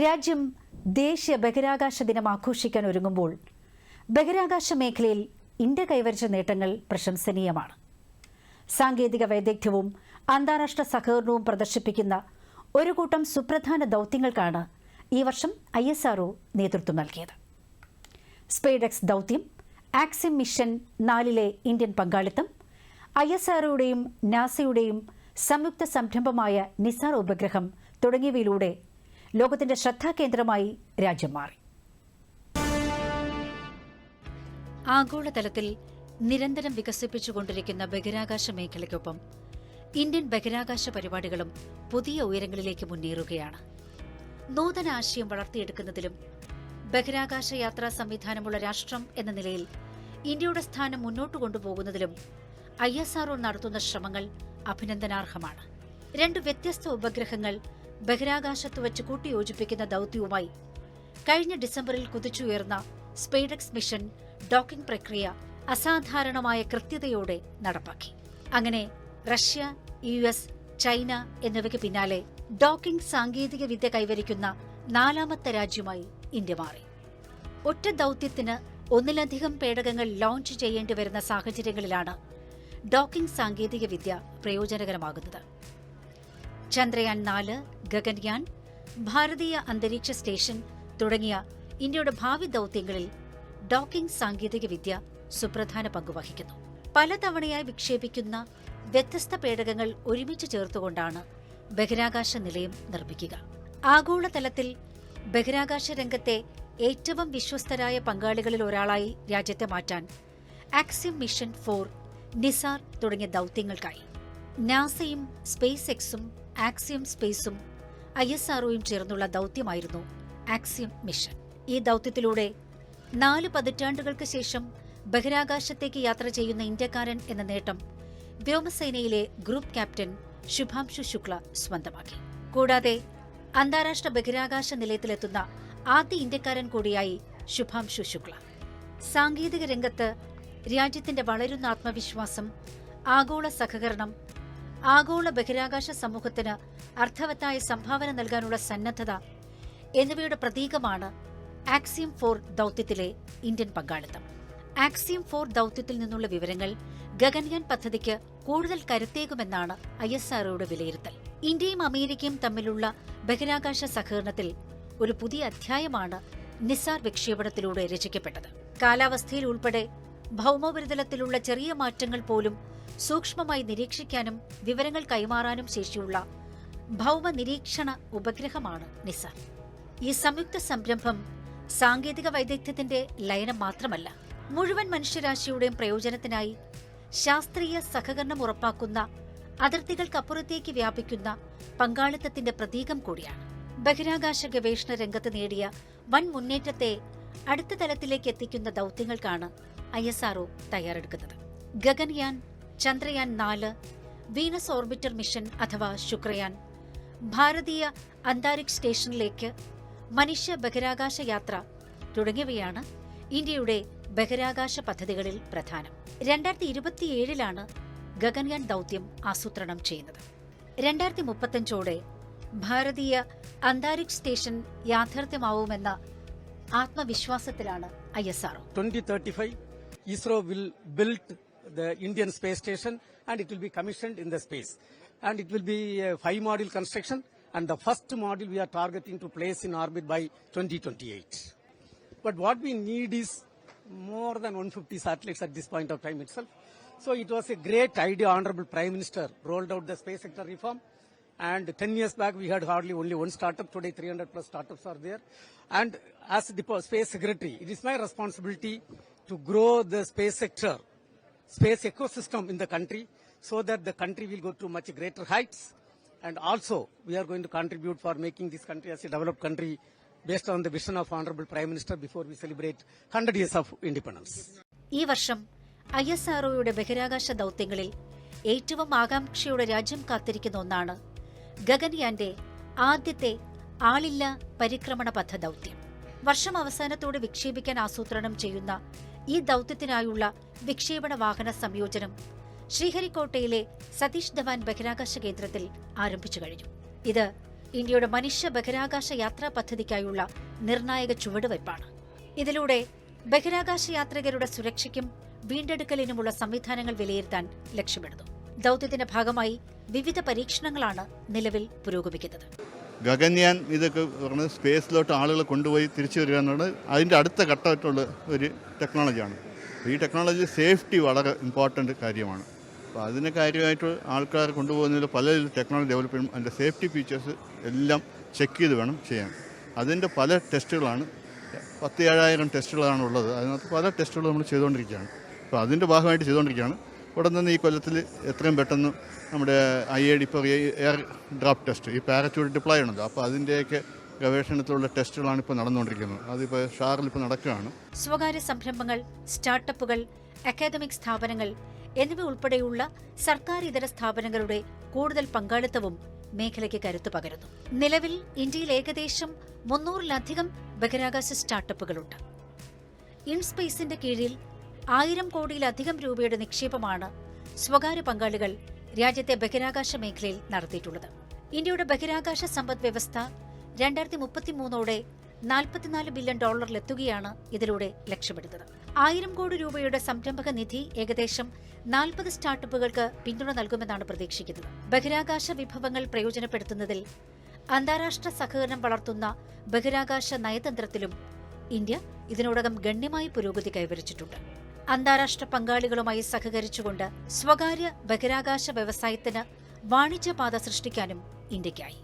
രാജ്യം ദേശീയ ബഹിരാകാശ ദിനം ആഘോഷിക്കാൻ ഒരുങ്ങുമ്പോൾ ബഹിരാകാശ മേഖലയിൽ ഇന്ത്യ കൈവരിച്ച നേട്ടങ്ങൾ പ്രശംസനീയമാണ്. സാങ്കേതിക വൈദഗ്ധ്യവും അന്താരാഷ്ട്ര സഹകരണവും പ്രദർശിപ്പിക്കുന്ന ഒരു കൂട്ടം സുപ്രധാന ദൗത്യങ്ങൾക്കാണ് ഈ വർഷം ISRO നേതൃത്വം നൽകിയത്. സ്പേഡെക്സ് ദൗത്യം, ആക്സിം മിഷൻ 4-ലെ ഇന്ത്യൻ പങ്കാളിത്തം, ISROയുടെയും നാസയുടെയും സംയുക്ത സംരംഭമായ നിസാർ ഉപഗ്രഹം തുടങ്ങിയവയിലൂടെ ലോകത്തിന്റെ ശ്രദ്ധാകേന്ദ്രമായി രാജ്യം മാറി. ആഗോളതലത്തിൽ നിരന്തരം വികസിപ്പിച്ചുകൊണ്ടിരിക്കുന്ന ബഹിരാകാശ മേഖലയ്ക്കൊപ്പം ഇന്ത്യൻ ബഹിരാകാശ പരിപാടികളും പുതിയ ഉയരങ്ങളിലേക്ക് മുന്നേറുകയാണ്. നൂതന ആശയം വളർത്തിയെടുക്കുന്നതിലും ബഹിരാകാശ യാത്രാ സംവിധാനമുള്ള രാഷ്ട്രം എന്ന നിലയിൽ ഇന്ത്യയുടെ സ്ഥാനം മുന്നോട്ട് കൊണ്ടുപോകുന്നതിലും ISRO നടത്തുന്ന ശ്രമങ്ങൾ അഭിനന്ദനാർഹമാണ്. 2 വ്യത്യസ്ത ഉപഗ്രഹങ്ങൾ ബഹിരാകാശത്ത് വച്ച് കൂട്ടിയോജിപ്പിക്കുന്ന ദൗത്യവുമായി കഴിഞ്ഞ ഡിസംബറിൽ കുതിച്ചുയർന്ന സ്പേഡെക്സ് മിഷൻ ഡോക്കിംഗ് പ്രക്രിയ അസാധാരണമായ കൃത്യതയോടെ നടപ്പാക്കി. അങ്ങനെ റഷ്യ, US, ചൈന എന്നിവയ്ക്ക് പിന്നാലെ ഡോക്കിംഗ് സാങ്കേതിക വിദ്യ കൈവരിക്കുന്ന 4ാമത്തെ രാജ്യമായി ഇന്ത്യ മാറി. ഒറ്റ ദൗത്യത്തിന് ഒന്നിലധികം പേടകങ്ങൾ ലോഞ്ച് ചെയ്യേണ്ടി വരുന്ന സാഹചര്യങ്ങളിലാണ് ഡോക്കിംഗ് സാങ്കേതിക വിദ്യ പ്രയോജനകരമാകുന്നത്. ചന്ദ്രയാൻ 4, ഗഗൻയാൻ, ഭാരതീയ അന്തരീക്ഷ സ്റ്റേഷൻ തുടങ്ങിയ ഇന്ത്യയുടെ ഭാവി ദൗത്യങ്ങളിൽ ഡോക്കിംഗ് സാങ്കേതിക വിദ്യ സുപ്രധാന പങ്കുവഹിക്കുന്നു. പലതവണയായി വിക്ഷേപിക്കുന്ന വ്യത്യസ്ത പേടകങ്ങൾ ഒരുമിച്ച് ചേർത്തുകൊണ്ടാണ് ബഹിരാകാശ നിലയം നിർമ്മിക്കുക. ആഗോളതലത്തിൽ ബഹിരാകാശ രംഗത്തെ ഏറ്റവും വിശ്വസ്തരായ പങ്കാളികളിൽ ഒരാളായി രാജ്യത്തെ മാറ്റാൻ ആക്സിം മിഷൻ 4, നിസാർ തുടങ്ങിയ ദൗത്യങ്ങൾക്കായി നാസയും സ്പേസ് എക്സും ആക്സിയം സ്പേസും ISROയും ചേർന്നുള്ള ദൗത്യമായിരുന്നു ആക്സിയം മിഷൻ. ഈ ദൗത്യത്തിലൂടെ 4 പതിറ്റാണ്ടുകൾക്ക് ശേഷം ബഹിരാകാശത്തേക്ക് യാത്ര ചെയ്യുന്ന ഇന്ത്യക്കാരൻ എന്ന നേട്ടം വ്യോമസേനയിലെ ഗ്രൂപ്പ് ക്യാപ്റ്റൻ ശുഭാംശു ശുക്ല സ്വന്തമാക്കി. കൂടാതെ അന്താരാഷ്ട്ര ബഹിരാകാശ നിലയത്തിലെത്തുന്ന ആദ്യ ഇന്ത്യക്കാരൻ കൂടിയായി ശുഭാംശു ശുക്ല. സാങ്കേതിക രംഗത്ത് രാജ്യത്തിന്റെ വളരുന്ന ആത്മവിശ്വാസം, ആഗോള സഹകരണം, ആഗോള ബഹിരാകാശ സമൂഹത്തിന് അർത്ഥവത്തായ സംഭാവന നൽകാനുള്ള സന്നദ്ധത എന്നിവയുടെ പ്രതീകമാണ് ആക്സിയം 4 ദൗത്യത്തിലെ ഇന്ത്യൻ പങ്കാളിത്തം. ആക്സിയം 4 ദൗത്യത്തിൽ നിന്നുള്ള വിവരങ്ങൾ ഗഗൻയാൻ പദ്ധതിക്ക് കൂടുതൽ കരുത്തേകുമെന്നാണ് ISROയുടെ വിലയിരുത്തൽ. ഇന്ത്യയും അമേരിക്കയും തമ്മിലുള്ള ബഹിരാകാശ സഹകരണത്തിൽ ഒരു പുതിയ അധ്യായമാണ് നിസാർ വിക്ഷേപണത്തിലൂടെ രചിക്കപ്പെട്ടത്. കാലാവസ്ഥയിൽ ഉൾപ്പെടെ ഭൗമോപരിതലത്തിലുള്ള ചെറിയ മാറ്റങ്ങൾ പോലും സൂക്ഷ്മമായി നിരീക്ഷിക്കാനും വിവരങ്ങൾ കൈമാറാനും ശേഷിയുള്ള ഭൗമ നിരീക്ഷണ ഉപഗ്രഹമാണ് നിസാർ. ഈ സംയുക്ത സംരംഭം സാങ്കേതിക വൈദഗ്ധ്യത്തിന്റെ ലയനം മാത്രമല്ല, മുഴുവൻ മനുഷ്യരാശിയുടെയും പ്രയോജനത്തിനായി ശാസ്ത്രീയ സഹകരണം ഉറപ്പാക്കുന്ന, അതിർത്തികൾക്കപ്പുറത്തേക്ക് വ്യാപിക്കുന്ന പങ്കാളിത്തത്തിന്റെ പ്രതീകം കൂടിയാണ്. ബഹിരാകാശ ഗവേഷണ രംഗത്ത് നേടിയ വൻ മുന്നേറ്റത്തെ അടുത്ത തലത്തിലേക്ക് എത്തിക്കുന്ന ദൗത്യങ്ങൾക്കാണ് ISRO തയ്യാറെടുക്കുന്നത്. Gaganyaan, Chandrayaan 4, Venus orbiter mission അഥവാ ശുക്രയാൻ, ഭാരതീയ അന്തരീക്ഷ സ്റ്റേഷനിലേക്ക് മനുഷ്യ ബഹിരാകാശ യാത്ര തുടങ്ങിയവയാണ് ഇന്ത്യയുടെ ബഹിരാകാശ പദ്ധതികളിൽ പ്രധാനം. 2027-ലാണ് ഗഗൻയാൻ ദൗത്യം ആസൂത്രണം ചെയ്യുന്നത്. 2035ഓടെ ഭാരതീയ അന്തരീക്ഷ സ്റ്റേഷൻ യാഥാർത്ഥ്യമാവുമെന്ന ആത്മവിശ്വാസത്തിലാണ് ISRO. 2035, ISRO will build the Indian space station and it will be commissioned in the space. And it will be a 5-module construction, and the first module we are targeting to place in orbit by 2028. But what we need is more than 150 satellites at this point of time itself. So it was a great idea. Honorable Prime Minister rolled out the space sector reform. And 10 years back, we had hardly only one startup. Today, 300 plus startups are there. And as the space secretary, it is my responsibility to grow the space sector, space ecosystem in the country, so that the country will go to much greater heights. And also, we are going to contribute for making this country as a developed country based on the vision of Honorable Prime Minister before we celebrate 100 years of independence. ഈ വർഷം ISROയുടെ ബഹിരാകാശ ദൗത്യങ്ങളിൽ ഏറ്റവും ആകാംക്ഷയോടെ രാജ്യം കാത്തിരിക്കുന്ന ഒന്നാണ് ഗഗൻയാന്റെ ആദ്യത്തെ ആളില്ല പരിക്രമണ പഥ ദൗത്യം. വർഷം അവസാനത്തോടെ വിക്ഷേപിക്കാൻ ആസൂത്രണം ചെയ്യുന്ന ഈ ദൗത്യത്തിനായുള്ള വിക്ഷേപണ വാഹന സംയോജനം ശ്രീഹരിക്കോട്ടയിലെ സതീഷ് ധവാൻ ബഹിരാകാശ കേന്ദ്രത്തിൽ ആരംഭിച്ചു കഴിഞ്ഞു. ഇത് ഇന്ത്യയുടെ മനുഷ്യ ബഹിരാകാശ യാത്രാ പദ്ധതിക്കായുള്ള നിർണായക ചുവടുവയ്പ്പാണ്. ഇതിലൂടെ ബഹിരാകാശ യാത്രികരുടെ സുരക്ഷയ്ക്കും വീണ്ടെടുക്കലിനുമുള്ള സംവിധാനങ്ങൾ വിലയിരുത്താൻ ലക്ഷ്യമിടുന്നു. ദൗത്യത്തിന്റെ ഭാഗമായി വിവിധ പരീക്ഷണങ്ങളാണ് നിലവിൽ പുരോഗമിക്കുന്നത്. ഗഗൻയാൻ ഇതൊക്കെ പറഞ്ഞ് സ്പേസിലോട്ട് ആളുകളെ കൊണ്ടുപോയി തിരിച്ചു വരിക എന്നുള്ളത് അതിൻ്റെ അടുത്ത ഘട്ടമായിട്ടുള്ള ഒരു ടെക്നോളജിയാണ്. ഈ ടെക്നോളജി സേഫ്റ്റി വളരെ ഇമ്പോർട്ടൻ്റ് കാര്യമാണ്. അപ്പോൾ അതിന് കാര്യമായിട്ട് ആൾക്കാർ കൊണ്ടുപോകുന്നതിൽ പല ടെക്നോളജി ഡെവലപ്പ് ചെയ്യണം. അതിൻ്റെ സേഫ്റ്റി ഫീച്ചേഴ്സ് എല്ലാം ചെക്ക് ചെയ്ത് വേണം ചെയ്യാൻ. അതിൻ്റെ പല ടെസ്റ്റുകളാണ്, 17,000 ടെസ്റ്റുകളാണ് ഉള്ളത്. അതിനകത്ത് പല ടെസ്റ്റുകൾ നമ്മൾ ചെയ്തുകൊണ്ടിരിക്കുകയാണ്. അപ്പോൾ അതിൻ്റെ ഭാഗമായിട്ട് ചെയ്തുകൊണ്ടിരിക്കുകയാണ്. ഉടൻ തന്നെ ഈ കൊല്ലത്തിൽ എത്രയും പെട്ടെന്ന് നമ്മുടെ IAD ഇപ്പോൾ എയർ ഡ്രോപ്പ് ടെസ്റ്റ്, ഈ പാരച്യൂട്ട് ഡിപ്ലോയ് ചെയ്യണത്, അപ്പോൾ അതിൻ്റെയൊക്കെ ഗവേഷണത്തിലുള്ള ടെസ്റ്റുകളാണ് ഇപ്പോൾ നടന്നുകൊണ്ടിരിക്കുന്നത്. അതിപ്പോൾ ഷാറിൽ ഇപ്പോൾ നടക്കുകയാണ്. സ്വകാര്യ സംരംഭങ്ങൾ, സ്റ്റാർട്ടപ്പുകൾ, അക്കാദമിക് സ്ഥാപനങ്ങൾ എന്നിവ ഉൾപ്പെടെയുള്ള സർക്കാർ ഇതര സ്ഥാപനങ്ങളുടെ കൂടുതൽ പങ്കാളിത്തവും മേഖലയ്ക്ക് കരുത്തു പകരുന്നു. നിലവിൽ ഇന്ത്യയിൽ ഏകദേശം 300-ലധികം ബഹിരാകാശ സ്റ്റാർട്ടപ്പുകളുണ്ട്. ഇൻസ്പേസിന്റെ കീഴിൽ 1000 കോടിയിലധികം രൂപയുടെ നിക്ഷേപമാണ് സ്വകാര്യ പങ്കാളികൾ രാജ്യത്തെ ബഹിരാകാശ മേഖലയിൽ നടത്തിയിട്ടുള്ളത്. ഇന്ത്യയുടെ ബഹിരാകാശ സമ്പദ് വ്യവസ്ഥ 2033 $44 ബില്യൺ എത്തുകയാണ് ഇതിലൂടെ ലക്ഷ്യമിടുന്നത്. 1000 കോടി രൂപയുടെ സംരംഭക നിധി ഏകദേശം 40 സ്റ്റാർട്ടപ്പുകൾക്ക് പിന്തുണ നൽകുമെന്നാണ് പ്രതീക്ഷിക്കുന്നത്. ബഹിരാകാശ വിഭവങ്ങൾ പ്രയോജനപ്പെടുത്തുന്നതിൽ അന്താരാഷ്ട്ര സഹകരണം വളർത്തുന്ന ബഹിരാകാശ നയതന്ത്രത്തിലും ഇന്ത്യ ഇതിനോടകം ഗണ്യമായി പുരോഗതി കൈവരിച്ചിട്ടുണ്ട്. അന്താരാഷ്ട്ര പങ്കാളികളുമായി സഹകരിച്ചുകൊണ്ട് സ്വകാര്യ ബഹിരാകാശ വ്യവസായത്തിന് വാണിജ്യപാത സൃഷ്ടിക്കാനും ഇന്ത്യയ്ക്കായി.